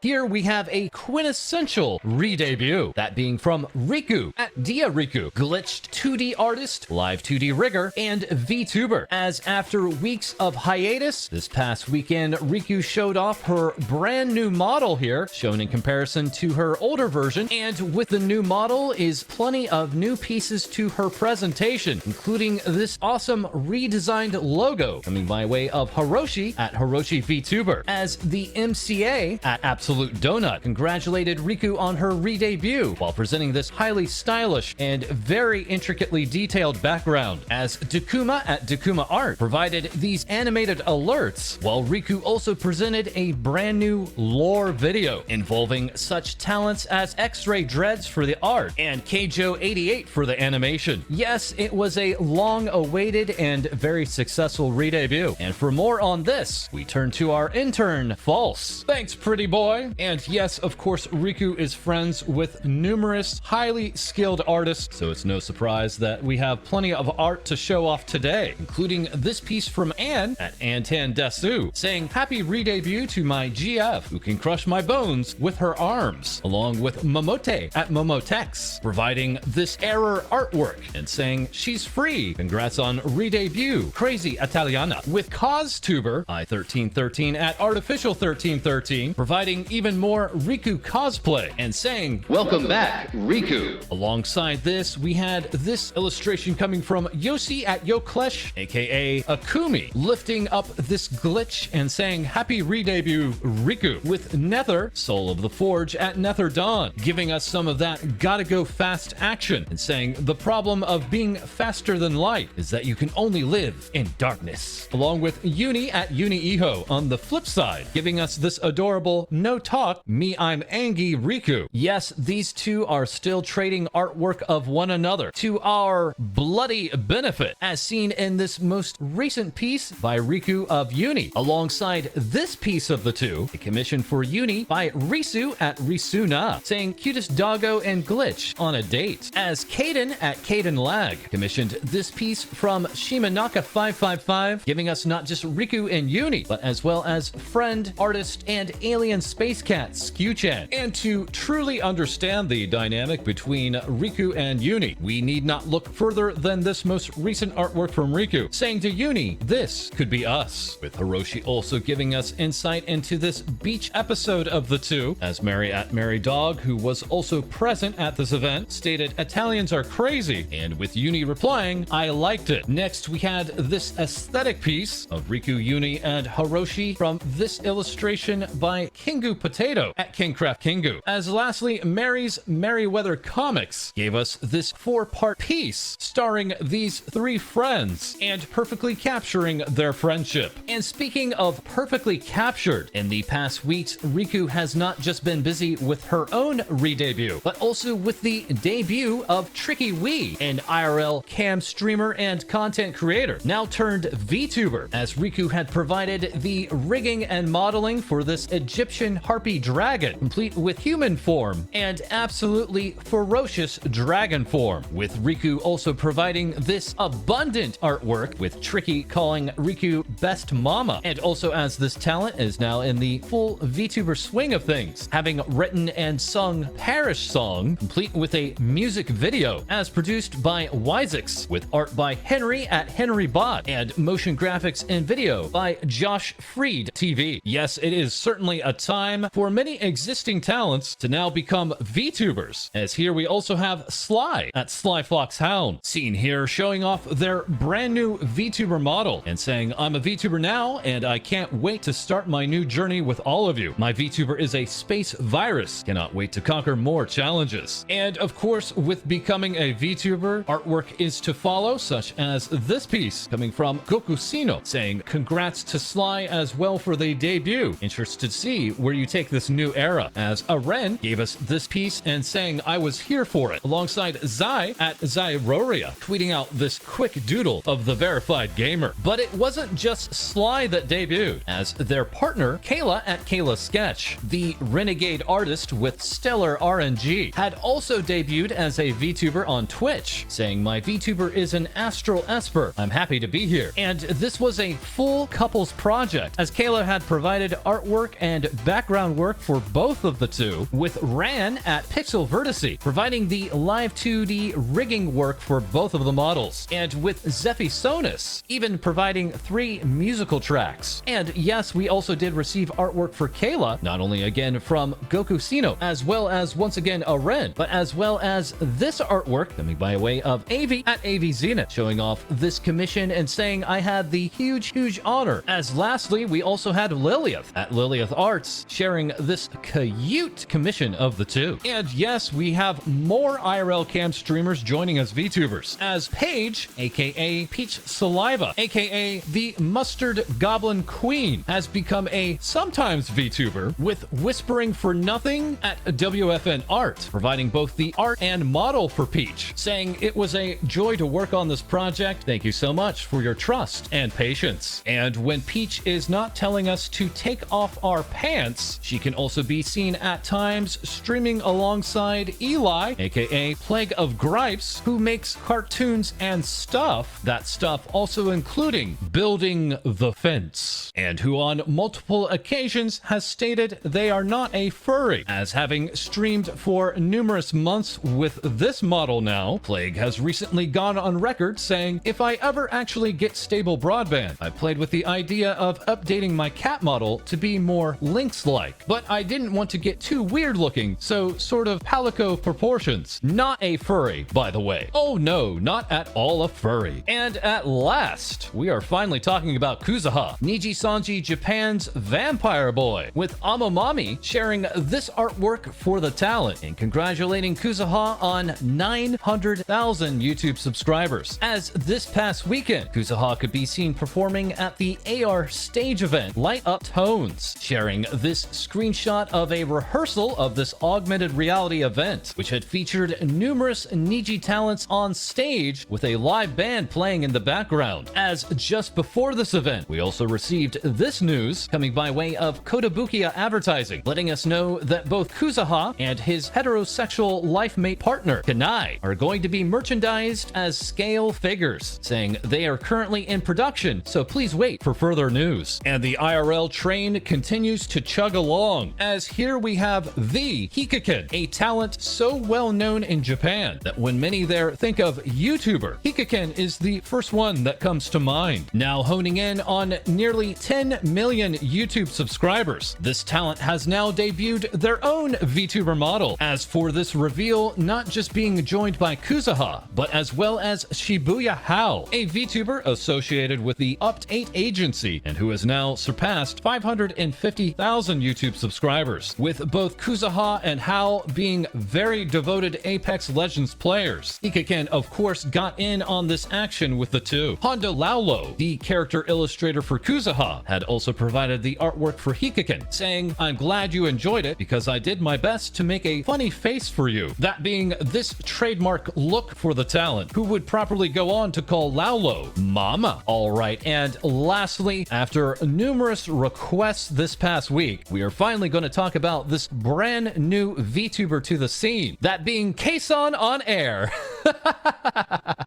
Here we have a quintessential re-debut, that being from Rikku at Dya Rikku, glitched 2D artist, live 2D rigger, and VTuber. As after weeks of hiatus, this past weekend, Rikku showed off her brand new model here, shown in comparison to her older version, and with the new model is plenty of new pieces to her presentation, including this awesome redesigned logo coming by way of Hiroshi at Hiroshi Vtuber, as the MCA at Absolute Donut congratulated Rikku on her re-debut while presenting this highly stylish and very intricately detailed background, as Dakuma at Dakuma Art provided these animated alerts, while Rikku also presented a brand new lore video involving such talents as X-Ray Dreads for the art and Keijo88 for the animation. Yes, it was a long-awaited and very successful re-debut, and for more on this, we turn to our intern, False. Thanks, pretty boy. And yes, of course, Rikku is friends with numerous highly skilled artists, so it's no surprise that we have plenty of art to show off today, including this piece from Anne at Antan Desu, saying happy re-debut to my GF who can crush my bones with her arms, along with Momote at Momotex, providing this error artwork and saying she's free. Congrats on re-debut, Crazy Italiana, with CosTuber I1313 at Artificial 1313, providing even more Rikku cosplay and saying, welcome back, Rikku. Alongside this, we had this illustration coming from Yoshi at Yoklesh, aka Akumi, lifting up this glitch and saying, happy re-debut, Rikku, with Nether, Soul of the Forge at Nether Dawn, giving us some of that gotta go fast action and saying, the problem of being faster than light is that you can only live in darkness. Along with Uni at Uni-Iho on the flip side, giving us this adorable no talk, me I'm Angie Rikku. Yes, these two are still trading artwork of one another to our bloody benefit, as seen in this most recent piece by Rikku of Uni, alongside this piece of the two, a commission for Uni by Risu at Risuna, saying cutest doggo and glitch on a date, as Kaden at Kaden Lag commissioned this piece from Shimanaka 555, giving us not just Rikku and Uni, but as well as friend, artist, and alien space cat Skew-chan. And to truly understand the dynamic between Rikku and Uni, we need not look further than this most recent artwork from Rikku, saying to Uni, this could be us, with Hiroshi also giving us insight into this beach episode of the two, as Mary at Mary Dog, who was also present at this event, stated Italians are crazy, and with Uni replying, I liked it. Next, we had this aesthetic piece of Rikku, Uni, and Hiroshi from this illustration by Kingu Potato at Kingcraft Kingu. As lastly, Mary's Merryweather Comics gave us this 4-part piece starring these three friends and perfectly capturing their friendship. And speaking of perfectly captured, in the past weeks, Rikku has not just been busy with her own re-debut, but also with the debut of Trickywi, an IRL cam streamer and content creator, now turned VTuber, as Rikku had provided the rigging and modeling for this Egyptian harpy dragon, complete with human form and absolutely ferocious dragon form, with Rikku also providing this abundant artwork, with Tricky calling Rikku best mama, and also as this talent is now in the full VTuber swing of things, having written and sung Parish Song, complete with a music video as produced by Wisix, with art by Henry at Henry Bot, and motion graphics and video by Josh Freed TV. Yes, it is certainly a time for many existing talents to now become VTubers, as here we also have Sly at SlyFoxHound, seen here showing off their brand new VTuber model and saying, I'm a VTuber now and I can't wait to start my new journey with all of you. My VTuber is a space virus, cannot wait to conquer more challenges. And of course, with becoming a VTuber, artwork is to follow, such as this piece coming from Gokusino, saying congrats to Sly as well for the debut. Interested to see where you take this new era, as Aren gave us this piece and saying I was here for it, alongside Zai at Zyroria, tweeting out this quick doodle of the verified gamer. But it wasn't just Sly that debuted, as their partner Kayla at KalaSketch, the renegade artist with stellar RNG, had also debuted as a VTuber on Twitch, saying my VTuber is an Astral Esper. I'm happy to be here. And this was a full couples project, as Kayla had provided artwork and background background work for both of the two, with Ran at Pixel Vertice providing the live 2D rigging work for both of the models, and with Zephy Sonus even providing 3 musical tracks. And yes, we also did receive artwork for Kayla, not only again from Goku Sino, as well as once again a Ren, but as well as this artwork coming by way of Avi at AV Zenith, showing off this commission and saying I had the huge honor. As lastly, we also had Lilith at Lilith Arts sharing this cute commission of the two. And yes, we have more IRL cam streamers joining us VTubers, as Paige, aka Peach Saliva, aka the Mustard Goblin Queen, has become a sometimes VTuber, with Whispering for Nothing at WFN Art, providing both the art and model for Peach, saying it was a joy to work on this project. Thank you so much for your trust and patience. And when Peach is not telling us to take off our pants, she can also be seen at times streaming alongside Eli, aka Plague of Gripes, who makes cartoons and stuff, that stuff also including building the fence, and who on multiple occasions has stated they are not a furry, as having streamed for numerous months with this model now. Plague has recently gone on record saying, if I ever actually get stable broadband, I played with the idea of updating my cat model to be more Lynx-like, but I didn't want to get too weird looking, so sort of palico proportions. Not a furry, by the way. Oh no, not at all a furry. And at last, we are finally talking about Kuzuha, Niji Sanji Japan's vampire boy, with Amamami sharing this artwork for the talent and congratulating Kuzuha on 900,000 YouTube subscribers. As this past weekend, Kuzuha could be seen performing at the AR stage event Light Up Tones, sharing this screenshot of a rehearsal of this augmented reality event, which had featured numerous Niji talents on stage with a live band playing in the background. As just before this event, we also received this news coming by way of Kotobukiya Advertising, letting us know that both Kuzuha and his heterosexual life mate partner, Kanae, are going to be merchandised as scale figures, saying they are currently in production, so please wait for further news. And the IRL train continues to chug along, as here we have the HIKAKIN, a talent so well known in Japan that when many there think of YouTuber, HIKAKIN is the first one that comes to mind. Now honing in on nearly 10 million YouTube subscribers, this talent has now debuted their own VTuber model. As for this reveal, not just being joined by Kuzuha, but as well as Shibuya Hao, a VTuber associated with the Up8 agency and who has now surpassed 550,000 YouTube subscribers, with both Kuzuha and Hao being very devoted Apex Legends players. HIKAKIN, of course, got in on this action with the two. Honda Laulo, the character illustrator for Kuzuha, had also provided the artwork for HIKAKIN, saying, I'm glad you enjoyed it because I did my best to make a funny face for you. That being this trademark look for the talent, who would properly go on to call Laulo Mama. Alright, and lastly, after numerous requests this past week, we are finally going to talk about this brand new VTuber to the scene, that being kson ONAIR.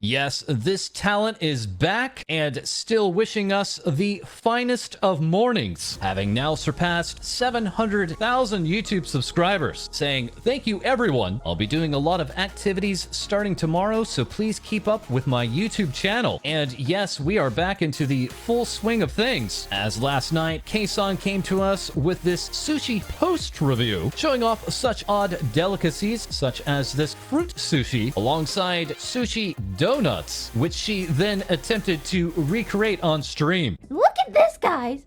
Yes, this talent is back and still wishing us the finest of mornings, having now surpassed 700,000 YouTube subscribers, saying, thank you everyone. I'll be doing a lot of activities starting tomorrow, so please keep up with my YouTube channel. And yes, we are back into the full swing of things, as last night, kson came to us with this sushi post review, showing off such odd delicacies such as this fruit sushi alongside sushi donuts, which she then attempted to recreate on stream. Look at this, guys.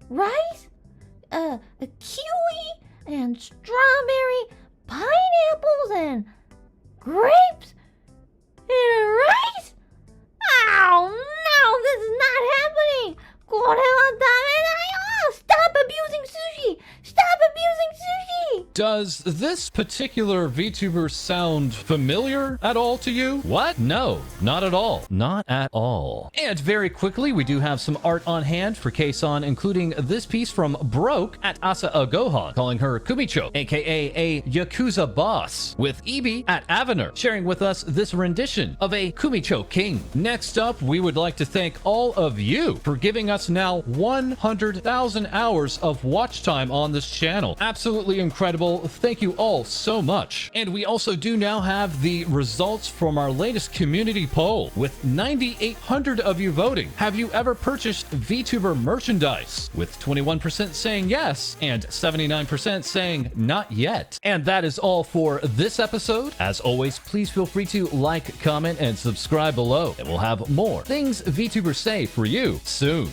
Rice, a kiwi, and strawberry, pineapples, and grapes, and rice? Oh no, this is not happening! Stop abusing sushi! Stop abusing sushi! Does this particular VTuber sound familiar at all to you? What? No, not at all. Not at all. And very quickly, we do have some art on hand for kson, including this piece from Broke at Asa Gohan, calling her Kumicho, aka a Yakuza boss, with Ibi at Avener, sharing with us this rendition of a Kumicho king. Next up, we would like to thank all of you for giving us now 100,000 hours of watch time on this channel. Absolutely incredible. Thank you all so much. And we also do now have the results from our latest community poll, with 9,800 of you voting. Have you ever purchased VTuber merchandise? With 21% saying yes and 79% saying not yet. And that is all for this episode. As always, please feel free to like, comment, and subscribe below, and we'll have more Things Vtubers Say for you soon.